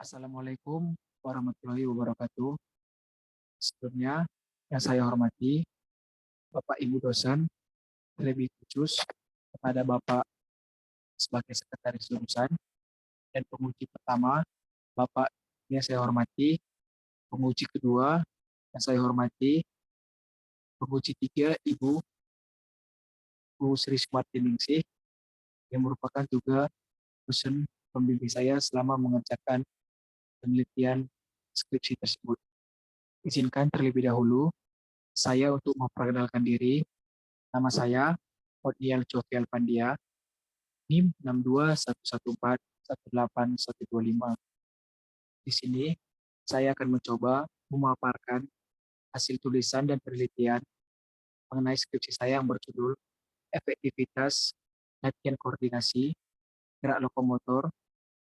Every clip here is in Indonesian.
Assalamualaikum warahmatullahi wabarakatuh. Sebelumnya, yang saya hormati Bapak Ibu dosen, terlebih khusus kepada Bapak sebagai sekretaris jurusan dan penguji pertama, Bapak yang saya hormati, penguji kedua yang saya hormati, penguji tiga Ibu Sri Sumartiningsih yang merupakan juga dosen pembimbing saya selama mengerjakan penelitian skripsi tersebut. Izinkan terlebih dahulu saya untuk memperkenalkan diri. Nama saya Odniel Jovial Pandia, NIM 621141825. Di sini saya akan mencoba memaparkan hasil tulisan dan penelitian mengenai skripsi saya yang berjudul Efektivitas Latihan Koordinasi Gerak Lokomotor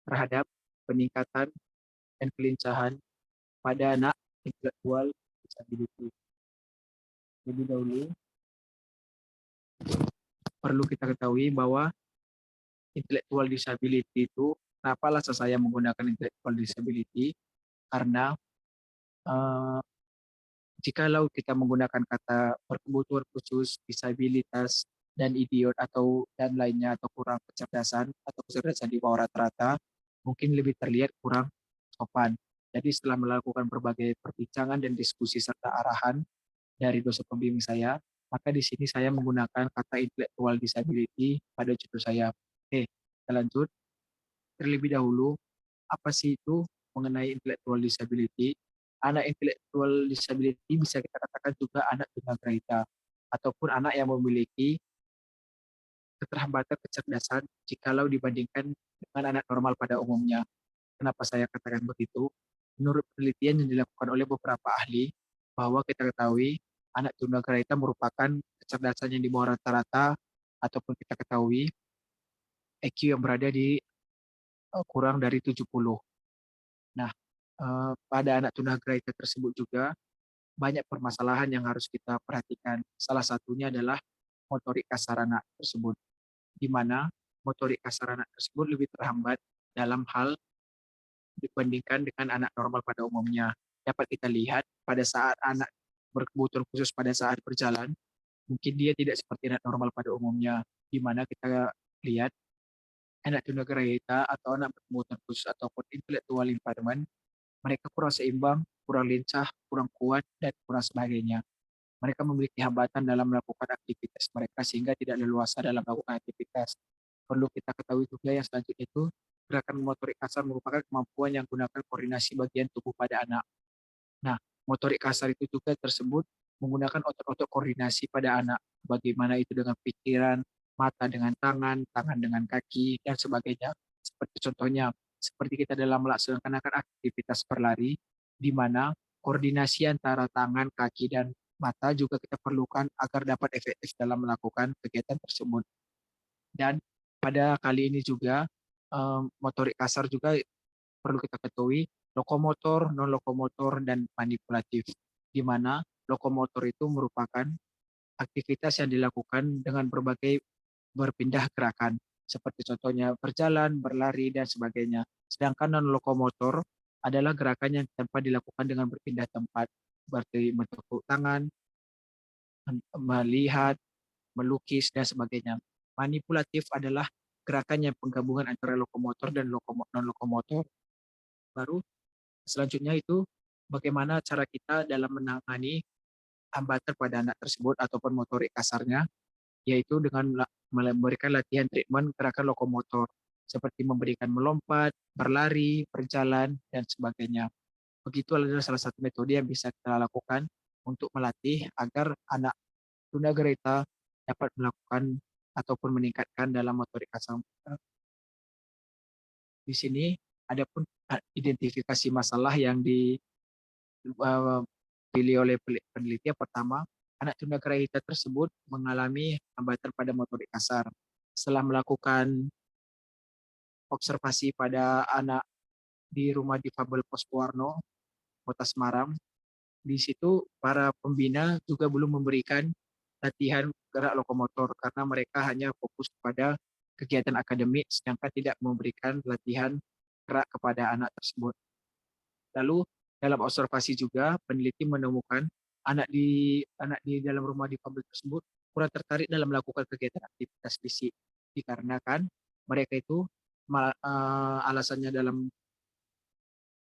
terhadap Peningkatan dan Kelincahan pada Anak Intelektual Disability. Lebih dahulu, perlu kita ketahui bahwa intellectual disability itu, kenapa alasan saya menggunakan intellectual disability? Karena uh, jikalau kita menggunakan kata berkebutuhan khusus, disabilitas, dan idiot atau dan lainnya atau kurang kecerdasan atau kecerdasan di bawah rata-rata, mungkin lebih terlihat kurang sopan. Jadi setelah melakukan berbagai perbincangan dan diskusi serta arahan dari dosen pembimbing saya, maka di sini saya menggunakan kata intellectual disability pada judul saya. Oke, kita lanjut. Terlebih dahulu, apa sih itu mengenai intellectual disability? Anak intellectual disability bisa kita katakan juga anak tunagrahita ataupun anak yang memiliki keterhambatan kecerdasan jikalau dibandingkan dengan anak normal pada umumnya. Kenapa saya katakan begitu? Menurut penelitian yang dilakukan oleh beberapa ahli, bahwa kita ketahui anak tunagrahita merupakan kecerdasan yang di bawah rata-rata ataupun kita ketahui IQ yang berada di kurang dari 70. Nah, pada anak tunagrahita tersebut juga banyak permasalahan yang harus kita perhatikan. Salah satunya adalah motorik kasar anak tersebut, di mana motorik kasar anak tersebut lebih terhambat dalam hal dibandingkan dengan anak normal pada umumnya. Dapat kita lihat pada saat anak berkebutuhan khusus pada saat berjalan, mungkin dia tidak seperti anak normal pada umumnya, di mana kita lihat anak tunagrahita atau anak berkebutuhan khusus ataupun intellectual impairment, mereka kurang seimbang, kurang lincah, kurang kuat, dan kurang sebagainya. Mereka memiliki hambatan dalam melakukan aktivitas mereka sehingga tidak leluasa dalam melakukan aktivitas. Perlu kita ketahui juga yang selanjutnya itu, gerakan motorik kasar merupakan kemampuan yang gunakan koordinasi bagian tubuh pada anak. Nah, motorik kasar itu juga tersebut menggunakan otot-otot koordinasi pada anak. Bagaimana itu dengan pikiran, mata dengan tangan, tangan dengan kaki, dan sebagainya. Seperti contohnya, seperti kita dalam melaksanakan aktivitas berlari, di mana koordinasi antara tangan, kaki, dan mata juga kita perlukan agar dapat efektif dalam melakukan kegiatan tersebut. Dan pada kali ini juga, motorik kasar juga perlu kita ketahui lokomotor, non-lokomotor, dan manipulatif, di mana lokomotor itu merupakan aktivitas yang dilakukan dengan berbagai berpindah gerakan, seperti contohnya berjalan, berlari, dan sebagainya. Sedangkan non-lokomotor adalah gerakan yang tanpa dilakukan dengan berpindah tempat, seperti menepuk tangan, melihat, melukis, dan sebagainya. Manipulatif adalah gerakan yang penggabungan antara lokomotor dan non-lokomotor. Baru selanjutnya itu bagaimana cara kita dalam menangani hambatan pada anak tersebut ataupun motorik kasarnya, yaitu dengan memberikan latihan treatment gerakan lokomotor, seperti memberikan melompat, berlari, berjalan, dan sebagainya. Begitu adalah salah satu metode yang bisa kita lakukan untuk melatih agar anak tunagrahita dapat melakukan ataupun meningkatkan dalam motorik kasar. Di sini ada pun identifikasi masalah yang dipilih oleh peneliti. Pertama, anak tunagrahita tersebut mengalami hambatan pada motorik kasar. Setelah melakukan observasi pada anak di rumah difabel Poswarno, Kota Semarang, di situ para pembina juga belum memberikan latihan gerak lokomotor karena mereka hanya fokus pada kegiatan akademik sedangkan tidak memberikan latihan gerak kepada anak tersebut. Lalu dalam observasi juga peneliti menemukan anak di dalam rumah difabel tersebut kurang tertarik dalam melakukan kegiatan aktivitas fisik dikarenakan mereka itu alasannya dalam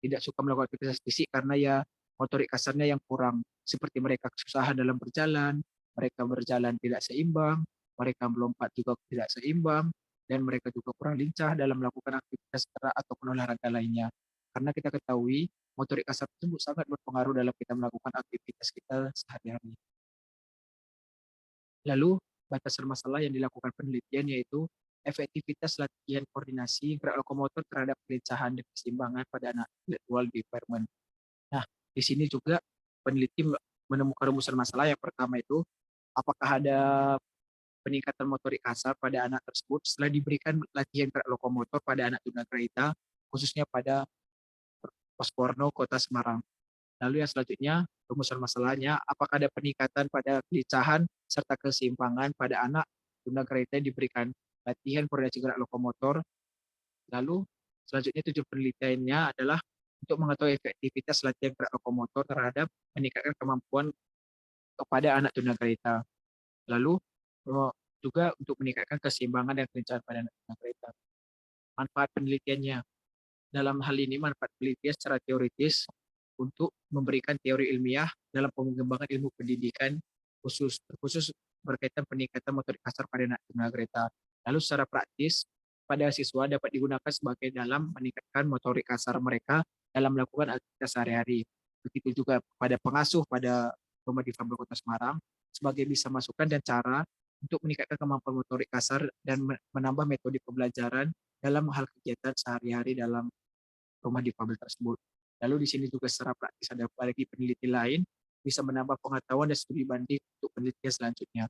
tidak suka melakukan aktivitas fisik karena ya motorik kasarnya yang kurang, seperti mereka kesusahan dalam berjalan, mereka berjalan tidak seimbang, mereka melompat juga tidak seimbang, dan mereka juga kurang lincah dalam melakukan aktivitas gerak ataupun olahraga lainnya. Karena kita ketahui motorik kasar tersebut sangat berpengaruh dalam kita melakukan aktivitas kita sehari-hari. Lalu batasan masalah yang dilakukan penelitian yaitu efektivitas latihan koordinasi gerak lokomotor terhadap kelincahan dan keseimbangan pada anak intellectual development. Nah, di sini juga peneliti menemukan rumusan masalah. Yang pertama itu, apakah ada peningkatan motorik kasar pada anak tersebut setelah diberikan latihan gerak lokomotor pada anak tunagrahita, khususnya pada Posporno, Kota Semarang. Lalu yang selanjutnya, rumusan masalahnya, apakah ada peningkatan pada kelincahan serta keseimbangan pada anak tunagrahita yang diberikan latihan koordinasi gerak lokomotor. Lalu selanjutnya tujuan penelitiannya adalah untuk mengetahui efektivitas latihan gerak lokomotor terhadap meningkatkan kemampuan kepada anak tunagrahita. Lalu juga untuk meningkatkan keseimbangan dan kelincahan pada anak tunagrahita. Manfaat penelitiannya. Dalam hal ini manfaat penelitian secara teoritis untuk memberikan teori ilmiah dalam pengembangan ilmu pendidikan khusus berkaitan peningkatan motorik kasar pada anak tunagrahita. Lalu secara praktis pada siswa dapat digunakan sebagai dalam meningkatkan motorik kasar mereka dalam melakukan aktivitas sehari-hari. Begitu juga pada pengasuh pada rumah difabel Kota Semarang sebagai bisa masukan dan cara untuk meningkatkan kemampuan motorik kasar dan menambah metode pembelajaran dalam hal kegiatan sehari-hari dalam rumah difabel tersebut. Lalu di sini juga secara praktis ada lagi peneliti lain bisa menambah pengetahuan dan studi banding untuk penelitian selanjutnya.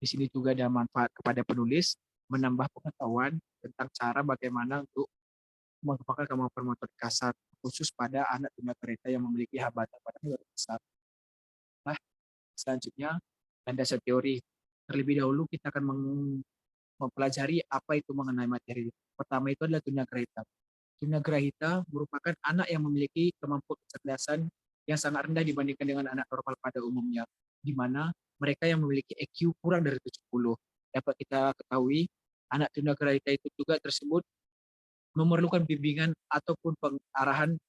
Di sini juga ada manfaat kepada penulis menambah pengetahuan tentang cara bagaimana untuk mengembangkan kemampuan motorik kasar khusus pada anak tunagrahita yang memiliki hambatan pada motorik kasar. Nah, selanjutnya landasan teori. Terlebih dahulu kita akan mempelajari apa itu mengenai materi. Pertama itu adalah tunagrahita. Tunagrahita merupakan anak yang memiliki kemampuan kecerdasan yang sangat rendah dibandingkan dengan anak normal pada umumnya, di mana mereka yang memiliki EQ kurang dari 70. Dapat kita ketahui, anak tunagrahita itu juga tersebut memerlukan bimbingan ataupun pengarahan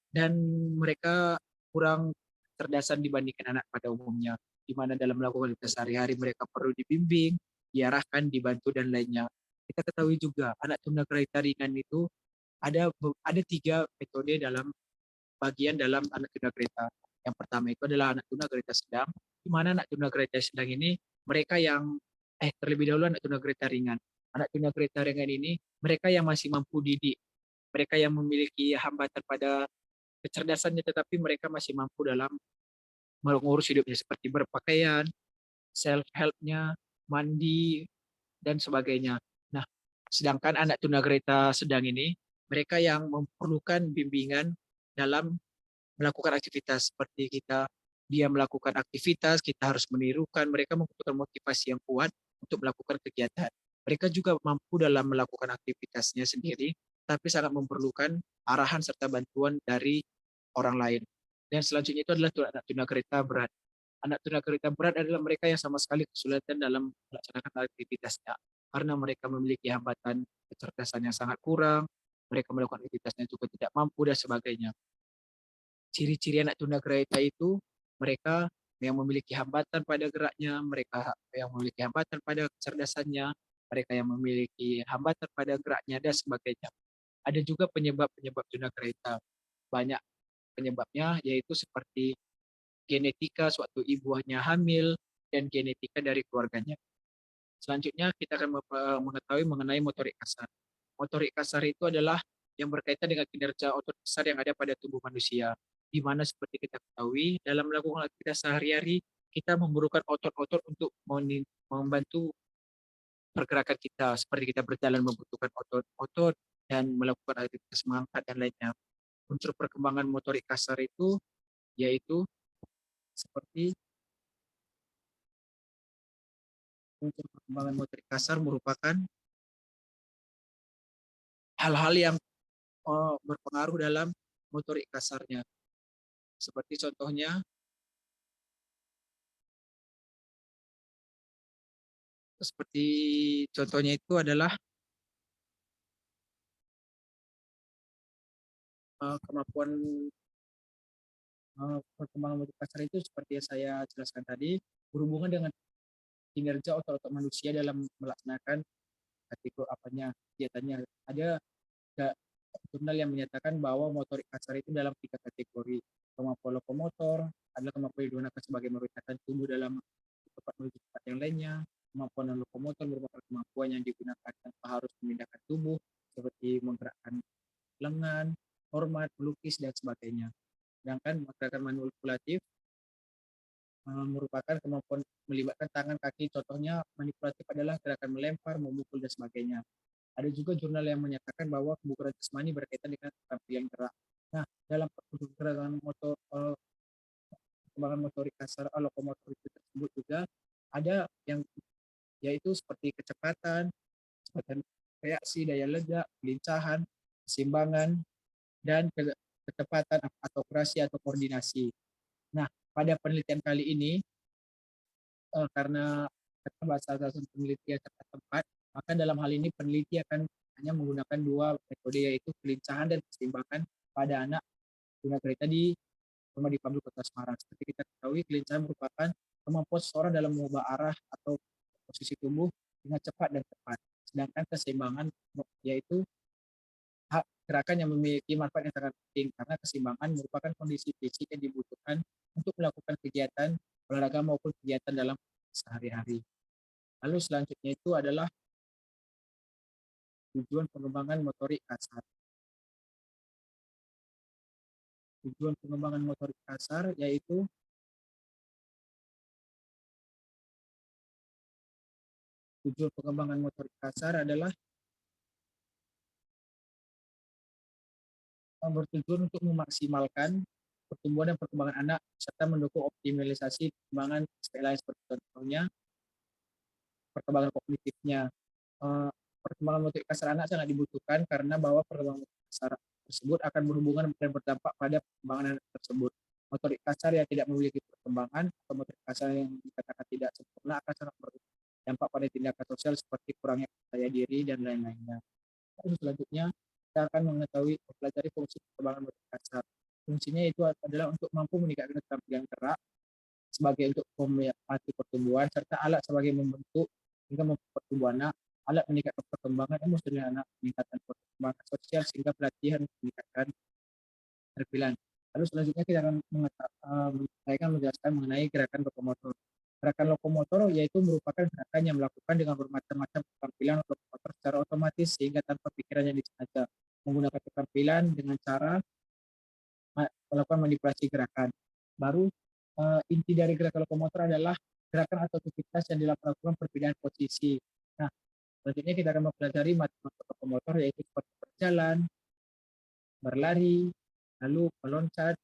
dan mereka kurang kecerdasan dibandingkan anak pada umumnya, di mana dalam melakukan aktivitas sehari-hari mereka perlu dibimbing, diarahkan, dibantu, dan lainnya. Kita ketahui juga anak tunagrahita ringan itu ada 3 metode dalam bagian dalam anak tunagrahita. Yang pertama itu adalah anak tunagrahita sedang, di mana anak tunagrahita sedang ini mereka yang terlebih dahulu anak tunagrahita ringan. Anak tunagrahita ringan ini mereka yang masih mampu didik, mereka yang memiliki hambatan pada kecerdasannya tetapi mereka masih mampu dalam mengurus hidupnya seperti berpakaian, self help-nya, mandi dan sebagainya. Nah, sedangkan anak tunagrahita sedang ini mereka yang memerlukan bimbingan dalam melakukan aktivitas seperti dia melakukan aktivitas, kita harus menirukan, mereka membutuhkan motivasi yang kuat untuk melakukan kegiatan. Mereka juga mampu dalam melakukan aktivitasnya sendiri, tapi sangat memerlukan arahan serta bantuan dari orang lain. Dan selanjutnya itu adalah anak tunagrahita berat. Anak tunagrahita berat adalah mereka yang sama sekali kesulitan dalam melaksanakan aktivitasnya, karena mereka memiliki hambatan kecerdasan yang sangat kurang, mereka melakukan aktivitasnya juga tidak mampu dan sebagainya. Ciri-ciri anak tunagrahita itu mereka yang memiliki hambatan pada geraknya, mereka yang memiliki hambatan pada kecerdasannya, mereka yang memiliki hambatan pada geraknya dan sebagainya. Ada juga penyebab-penyebab tunagrahita. Banyak penyebabnya yaitu seperti genetika suatu ibu hanya hamil dan genetika dari keluarganya. Selanjutnya kita akan mengetahui mengenai motorik kasar. Motorik kasar itu adalah yang berkaitan dengan kinerja otot besar yang ada pada tubuh manusia, di mana seperti kita ketahui dalam melakukan aktivitas sehari-hari kita memerlukan otot-otot untuk membantu pergerakan kita, seperti kita berjalan membutuhkan otot-otot dan melakukan aktivitas mengangkat dan lainnya. Unsur perkembangan motorik kasar itu yaitu seperti unsur perkembangan motorik kasar merupakan hal-hal yang berpengaruh dalam motorik kasarnya. Seperti contohnya itu adalah kemampuan perkembangan motor kasar itu seperti yang saya jelaskan tadi berhubungan dengan kinerja otot-otot manusia dalam melaksanakan kegiatannya. Ada jurnal yang menyatakan bahwa motorik kasar itu dalam 3 kategori. Kemampuan lokomotor adalah kemampuan yang digunakan sebagai merupakan tubuh dalam tempat menuju tempat yang lainnya. Kemampuan lokomotor merupakan kemampuan yang digunakan tanpa harus memindahkan tubuh, seperti menggerakkan lengan, hormat, melukis, dan sebagainya. Sedangkan gerakan manipulatif merupakan kemampuan melibatkan tangan, kaki. Contohnya manipulatif adalah gerakan melempar, memukul, dan sebagainya. Ada juga jurnal yang menyatakan bahwa kebugaran jasmani berkaitan dengan keterampilan gerak. Nah, dalam perkembangan motorik kasar lokomotor itu tersebut juga ada yang yaitu seperti kecepatan reaksi, daya ledak, kelincahan, keseimbangan, dan kecepatan atau akurasi atau koordinasi. Nah, pada penelitian kali ini karena bahasa penelitian cepat tepat, maka dalam hal ini peneliti akan hanya menggunakan 2 metode, yaitu kelincahan dan keseimbangan pada anak tunagrahita di rumah di Pabrik Kota Semarang. Seperti kita ketahui, kelincahan merupakan kemampuan seseorang dalam mengubah arah atau posisi tubuh dengan cepat dan tepat. Sedangkan keseimbangan yaitu gerakan yang memiliki manfaat yang sangat penting, karena keseimbangan merupakan kondisi fisik yang dibutuhkan untuk melakukan kegiatan olahraga maupun kegiatan dalam sehari-hari. Lalu selanjutnya itu adalah tujuan pengembangan motorik kasar. Tujuan pengembangan motorik kasar yaitu adalah bertujuan untuk memaksimalkan pertumbuhan dan perkembangan anak serta mendukung optimalisasi perkembangan lain, seperti contohnya perkembangan kognitifnya. Perkembangan motorik kasar anak sangat dibutuhkan karena bahwa perkembangan motorik kasar tersebut akan berhubungan dan berdampak pada perkembangan anak tersebut. Motorik kasar yang tidak memiliki perkembangan atau motorik kasar yang dikatakan tidak sempurna akan sangat berdampak pada tindakan sosial seperti kurangnya percaya diri dan lain-lainnya. Lalu selanjutnya kita akan mempelajari fungsi perkembangan motorik kasar. Fungsinya itu adalah untuk mampu meningkatkan keterampilan gerak sebagai untuk melatih pertumbuhan, serta alat sebagai membentuk hingga memperkuat tubuh anak, alat meningkatkan perkembangan emosional anak, meningkatkan perkembangan sosial sehingga pelatihan meningkatkan keterampilan. Lalu selanjutnya kita akan saya akan menjelaskan mengenai gerakan lokomotor. Gerakan lokomotor yaitu merupakan gerakan yang melakukan dengan bermacam-macam keterampilan lokomotor secara otomatis sehingga tanpa pikiran yang disengaja, menggunakan keterampilan dengan cara melakukan manipulasi gerakan. Baru inti dari gerakan lokomotor adalah gerakan atau aktivitas yang dilakukan perpindahan posisi. Nah, selanjutnya kita akan mempelajari matematika lokomotor yaitu seperti berjalan, berlari, lalu meloncat,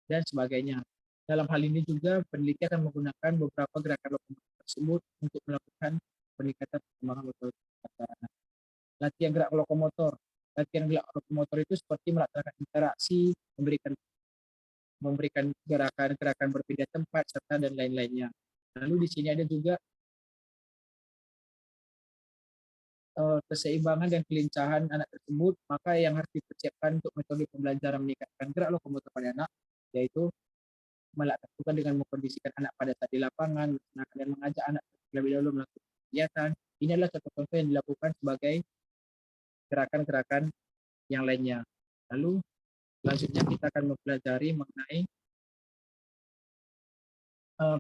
dan sebagainya. Dalam hal ini juga peneliti akan menggunakan beberapa gerakan lokomotor tersebut untuk melakukan peningkatan perkembangan motorik anak. Latihan gerak lokomotor. Latihan gerak lokomotor itu seperti melaksanakan interaksi, memberikan gerakan-gerakan berpindah tempat, serta dan lain-lainnya. Lalu di sini ada juga keseimbangan dan kelincahan anak tersebut, maka yang harus dipersiapkan untuk metode pembelajaran meningkatkan gerak lokomotor pada anak, yaitu melakukan dengan mengkondisikan anak pada saat di lapangan, dan mengajak anak terlebih dahulu melakukan kegiatan. Ini adalah contoh-contoh yang dilakukan sebagai gerakan-gerakan yang lainnya. Lalu selanjutnya kita akan mempelajari mengenai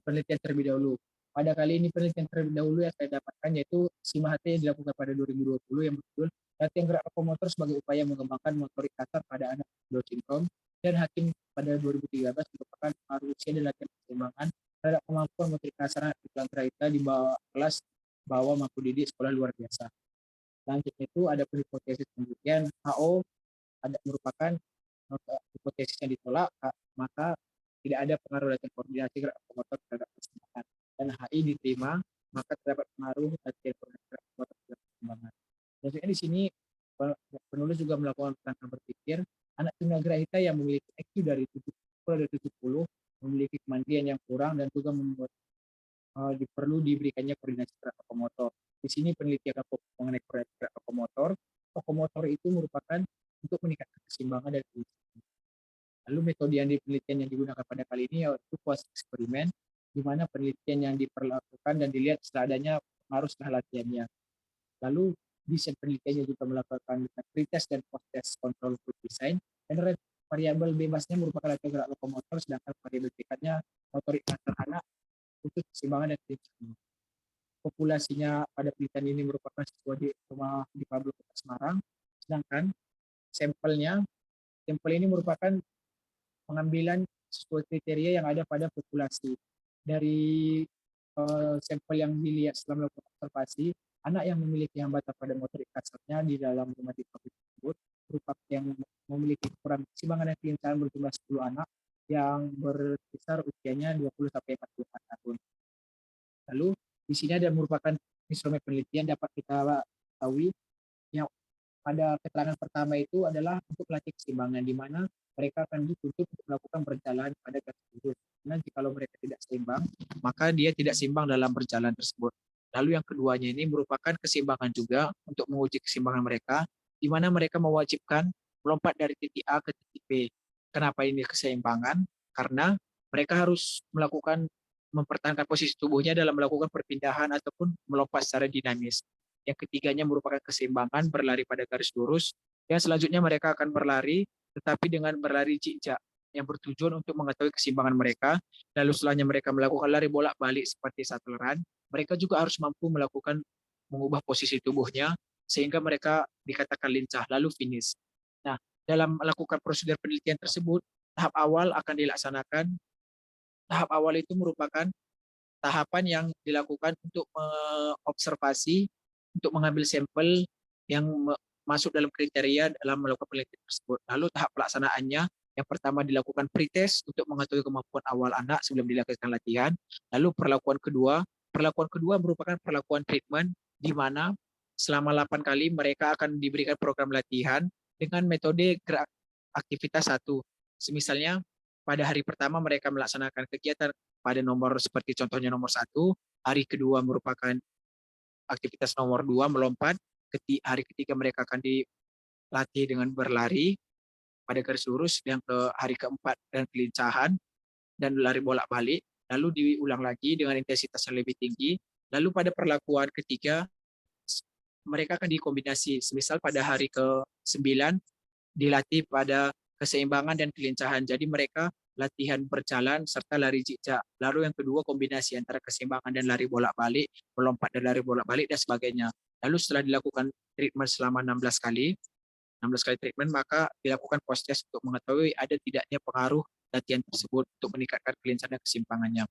penelitian terlebih dahulu. Pada kali ini penelitian terlebih dahulu yang saya dapatkan yaitu SIMAHT yang dilakukan pada 2020 yang berjudul latihan gerak lokomotor sebagai upaya mengembangkan motorik kasar pada anak Down syndrome, dan Hakim pada 2013 merupakan pengaruh usia dan latihan keseimbangan terhadap kemampuan motorik kasar anak tunagrahita di bawah kelas bawah mampu didik sekolah luar biasa. Selanjutnya itu ada hipotesis penelitian HO ada merupakan hipotesis yang ditolak, maka tidak ada pengaruh latihan koordinasi gerak lokomotor terhadap keseimbangan, dan HI diterima, maka terdapat pengaruh latihan koordinasi gerak lokomotor terhadap keseimbangan. Maksudnya di sini penulis juga melakukan kerangka berpikir anak tunagrahita yang memiliki IQ dari 60 dan 70 memiliki kemandirian yang kurang dan juga membuat perlu diberikannya koordinasi gerak lokomotor. Di sini penelitian mengenai koordinasi gerak lokomotor. Lokomotor itu merupakan untuk meningkatkan keseimbangan dan kelincahan. Lalu metode yang penelitian yang digunakan pada kali ini yaitu post eksperimen, di mana penelitian yang diperlakukan dan dilihat setelah adanya pengaruh setelah latihannya. Lalu desain penelitiannya juga melakukan pretest dan post-test control group design. Dan variabel bebasnya merupakan latihan gerak lokomotor, sedangkan variabel tekadnya motorik kasar anak untuk keseimbangan dan kelincahan. Populasinya pada penelitian ini merupakan siswa di rumah di Pablo Kota Semarang, sedangkan sampel ini merupakan pengambilan sesuai kriteria yang ada pada populasi. Dari sampel yang dilihat setelah melakukan observasi, anak yang memiliki hambatan pada motorik kasarnya di dalam rumah di pabrik tersebut berupa yang memiliki kurang keseimbangan dan kelincahan berjumlah 10 anak yang berkisar usianya 20 sampai 44 tahun. Lalu di sini ada merupakan instrumen penelitian dapat kita ketahui yang pada keterangan pertama itu adalah untuk melatih keseimbangan, di mana mereka akan dituntut untuk melakukan berjalan pada garis lurus. Karena jika mereka tidak seimbang, maka dia tidak seimbang dalam berjalan tersebut. Lalu yang keduanya ini merupakan keseimbangan juga untuk menguji keseimbangan mereka, di mana mereka mewajibkan melompat dari titik A ke titik B. Kenapa ini keseimbangan? Karena mereka harus mempertahankan posisi tubuhnya dalam melakukan perpindahan ataupun melompat secara dinamis. Yang ketiganya merupakan keseimbangan berlari pada garis lurus. Yang selanjutnya mereka akan berlari, tetapi dengan berlari jejak yang bertujuan untuk mengetahui keseimbangan mereka. Lalu setelahnya mereka melakukan lari bolak-balik seperti satelran, mereka juga harus mampu mengubah posisi tubuhnya sehingga mereka dikatakan lincah, lalu finish. Nah, dalam melakukan prosedur penelitian tersebut, tahap awal akan dilaksanakan. Tahap awal itu merupakan tahapan yang dilakukan untuk observasi, untuk mengambil sampel yang masuk dalam kriteria dalam melakukan penelitian tersebut. Lalu tahap pelaksanaannya, yang pertama dilakukan pretest untuk mengetahui kemampuan awal anak sebelum dilakukan latihan. Lalu perlakuan kedua merupakan perlakuan treatment, di mana selama 8 kali mereka akan diberikan program latihan dengan metode gerak aktivitas 1. Semisalnya pada hari pertama mereka melaksanakan kegiatan pada nomor seperti contohnya nomor 1, hari kedua merupakan aktivitas nomor 2 melompat, hari ketiga mereka akan dilatih dengan berlari pada garis lurus, yang ke hari keempat dan kelincahan dan lari bolak-balik, lalu diulang lagi dengan intensitas yang lebih tinggi. Lalu pada perlakuan ketiga mereka akan dikombinasi, semisal pada hari ke-9 dilatih pada keseimbangan dan kelincahan. Jadi mereka latihan berjalan serta lari jejak. Lalu yang kedua kombinasi antara keseimbangan dan lari bolak-balik, melompat dan lari bolak-balik dan sebagainya. Lalu setelah dilakukan treatment selama 16 kali treatment, maka dilakukan post test untuk mengetahui ada tidaknya pengaruh latihan tersebut untuk meningkatkan kelincahan dan keseimbangannya.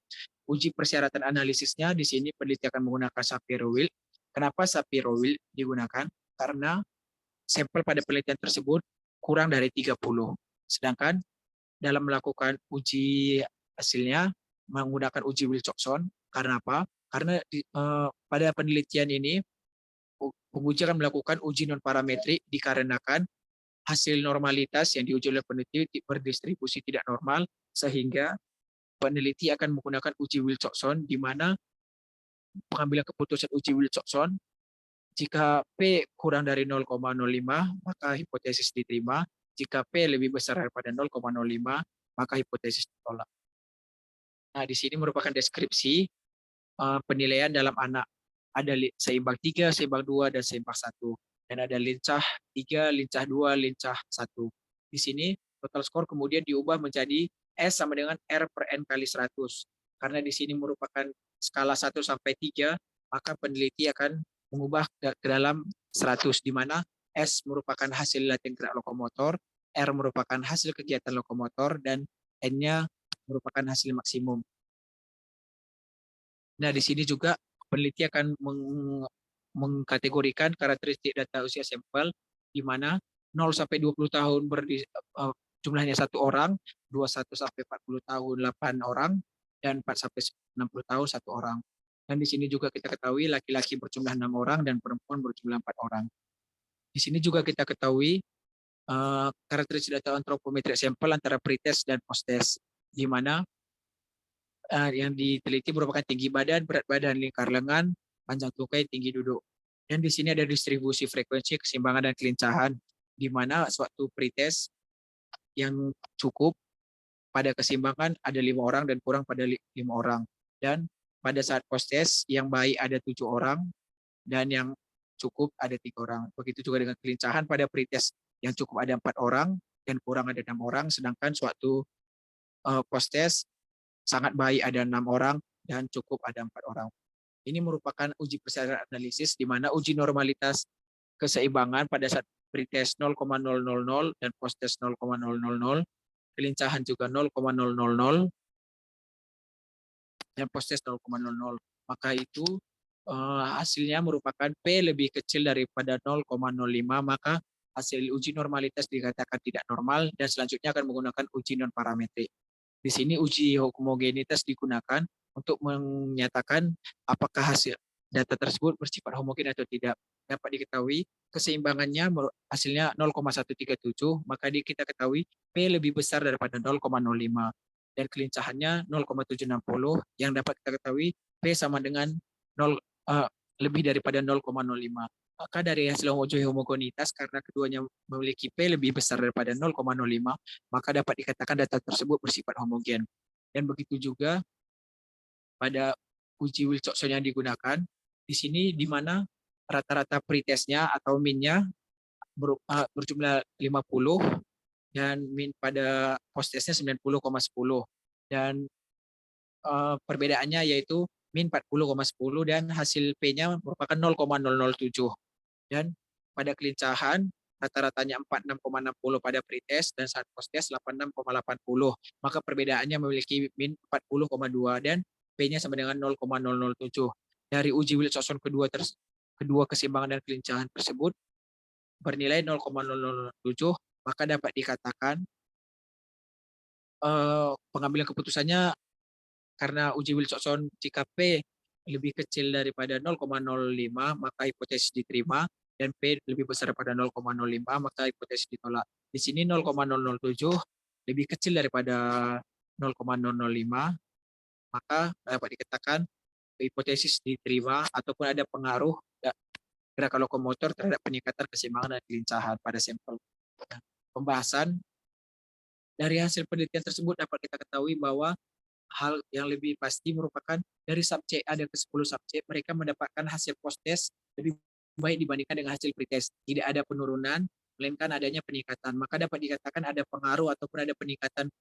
Uji persyaratan analisisnya di sini peneliti akan menggunakan Shapiro-Wilk. Kenapa Shapiro-Wilk digunakan? Karena sampel pada penelitian tersebut kurang dari 30. Sedangkan dalam melakukan uji hasilnya menggunakan uji Wilcoxon. Karena apa? Karena pada penelitian ini penguji akan melakukan uji non parametrik dikarenakan hasil normalitas yang diuji oleh peneliti berdistribusi tidak normal, sehingga peneliti akan menggunakan uji Wilcoxon, di mana pengambilan keputusan uji Wilcoxon, jika P kurang dari 0,05 maka hipotesis diterima, jika P lebih besar daripada 0,05 maka hipotesis ditolak. Nah, di sini merupakan deskripsi penilaian dalam anak. Ada seimbang 3, seimbang 2, dan seimbang 1. Dan ada lincah 3, lincah 2, lincah 1. Di sini total skor kemudian diubah menjadi S sama dengan R per N kali 100. Karena di sini merupakan skala 1 sampai 3, maka peneliti akan mengubah ke dalam 100, di mana S merupakan hasil latihan gerak lokomotor, R merupakan hasil kegiatan lokomotor, dan N-nya merupakan hasil maksimum. Nah, di sini juga peneliti akan mengkategorikan karakteristik data usia sampel, di mana 0 sampai 20 tahun jumlahnya 1 orang, 21 sampai 40 tahun 8 orang, dan 4 sampai 60 tahun 1 orang. Dan di sini juga kita ketahui laki-laki berjumlah 6 orang dan perempuan berjumlah 4 orang. Di sini juga kita ketahui karakteristik data antropometrik sampel antara pretest dan post-test. di mana yang diteliti merupakan tinggi badan, berat badan, lingkar lengan, panjang tungkai, tinggi duduk. Dan di sini ada distribusi frekuensi, keseimbangan, dan kelincahan, di mana suatu pretest yang cukup pada keseimbangan ada 5 orang dan kurang pada 5 orang. Dan pada saat post test yang baik ada 7 orang dan yang cukup ada 3 orang. Begitu juga dengan kelincahan pada pretest yang cukup ada 4 orang dan kurang ada 6 orang, sedangkan suatu post test sangat baik ada 6 orang dan cukup ada 4 orang. Ini merupakan uji persyaratan analisis di mana uji normalitas keseimbangan pada saat pretest 0,000 dan post test 0,000, kelincahan juga 0,000 dan post test 0,00. Maka itu hasilnya merupakan P lebih kecil daripada 0,05, maka hasil uji normalitas dikatakan tidak normal dan selanjutnya akan menggunakan uji non parametrik. Di sini uji homogenitas digunakan untuk menyatakan apakah hasil data tersebut bersifat homogen atau tidak. Dapat diketahui keseimbangannya hasilnya 0,137, maka kita ketahui P lebih besar daripada 0,05 dan kelincahannya 0,760 yang dapat kita ketahui P sama dengan 0 lebih daripada 0,05. Maka dari hasil uji homogenitas karena keduanya memiliki P lebih besar daripada 0,05, maka dapat dikatakan data tersebut bersifat homogen. Dan begitu juga pada uji Wilcoxon yang digunakan, di sini di mana rata-rata pretestnya atau minnya berjumlah 50 dan min pada post testnya 90,10 dan perbedaannya yaitu min 40,10 dan hasil P-nya merupakan 0,007 dan pada kelincahan rata-ratanya 46,60 pada pretest dan saat post test 86,80, maka perbedaannya memiliki min 40,2 dan P-nya sama dengan 0,007. Dari uji Wilcoxon kedua keseimbangan dan kelincahan tersebut bernilai 0,007, maka dapat dikatakan pengambilan keputusannya karena uji Wilcoxon jika P lebih kecil daripada 0,05 maka hipotesis diterima dan P lebih besar daripada 0,05 maka hipotesis ditolak. Di sini 0,007 lebih kecil daripada 0,005 maka dapat dikatakan hipotesis diterima ataupun ada pengaruh gerakan lokomotor terhadap peningkatan keseimbangan dan kelincahan pada sampel. Pembahasan dari hasil penelitian tersebut dapat kita ketahui bahwa hal yang lebih pasti merupakan dari subjek A dan ke-10 subjek mereka mendapatkan hasil post test lebih baik dibandingkan dengan hasil pretest. Tidak ada penurunan, melainkan adanya peningkatan. Maka dapat dikatakan ada pengaruh ataupun ada peningkatan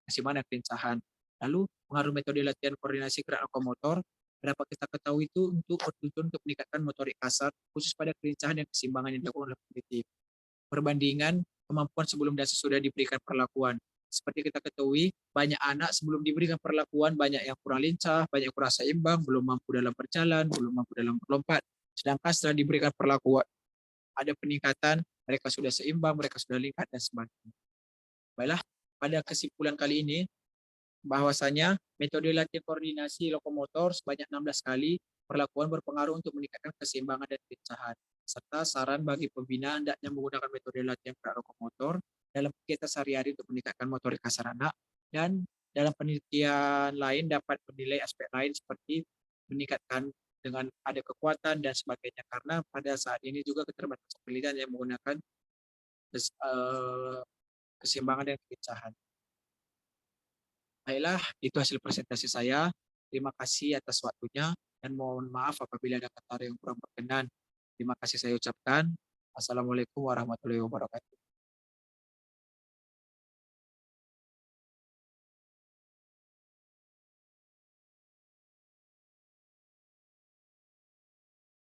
keseimbangan dan kelincahan. Lalu pengaruh metode latihan koordinasi gerak lokomotor dapat kita ketahui itu bertujuan untuk meningkatkan motorik kasar khusus pada kelincahan dan keseimbangan yang dilakukan oleh peneliti. Perbandingan kemampuan sebelum dan sesudah diberikan perlakuan. Seperti kita ketahui, banyak anak sebelum diberikan perlakuan, banyak yang kurang lincah, banyak yang kurang seimbang, belum mampu dalam berjalan, belum mampu dalam berlompat. Sedangkan setelah diberikan perlakuan, ada peningkatan, mereka sudah seimbang, mereka sudah lincah, dan sebagainya. Baiklah, pada kesimpulan kali ini, bahwasanya metode latihan koordinasi lokomotor sebanyak 16 kali perlakuan berpengaruh untuk meningkatkan keseimbangan dan kelincahan, serta saran bagi pembina hendaknya menggunakan metode latihan gerak lokomotor dalam kegiatan sehari-hari untuk meningkatkan motorik kasar anak, dan dalam penelitian lain dapat menilai aspek lain seperti meningkatkan dengan ada kekuatan dan sebagainya, karena pada saat ini juga keterbatasan penelitian yang menggunakan keseimbangan dan kelincahan. Baiklah, itu hasil presentasi saya. Terima kasih atas waktunya dan mohon maaf apabila ada kata yang kurang berkenan. Terima kasih saya ucapkan. Assalamualaikum warahmatullahi wabarakatuh.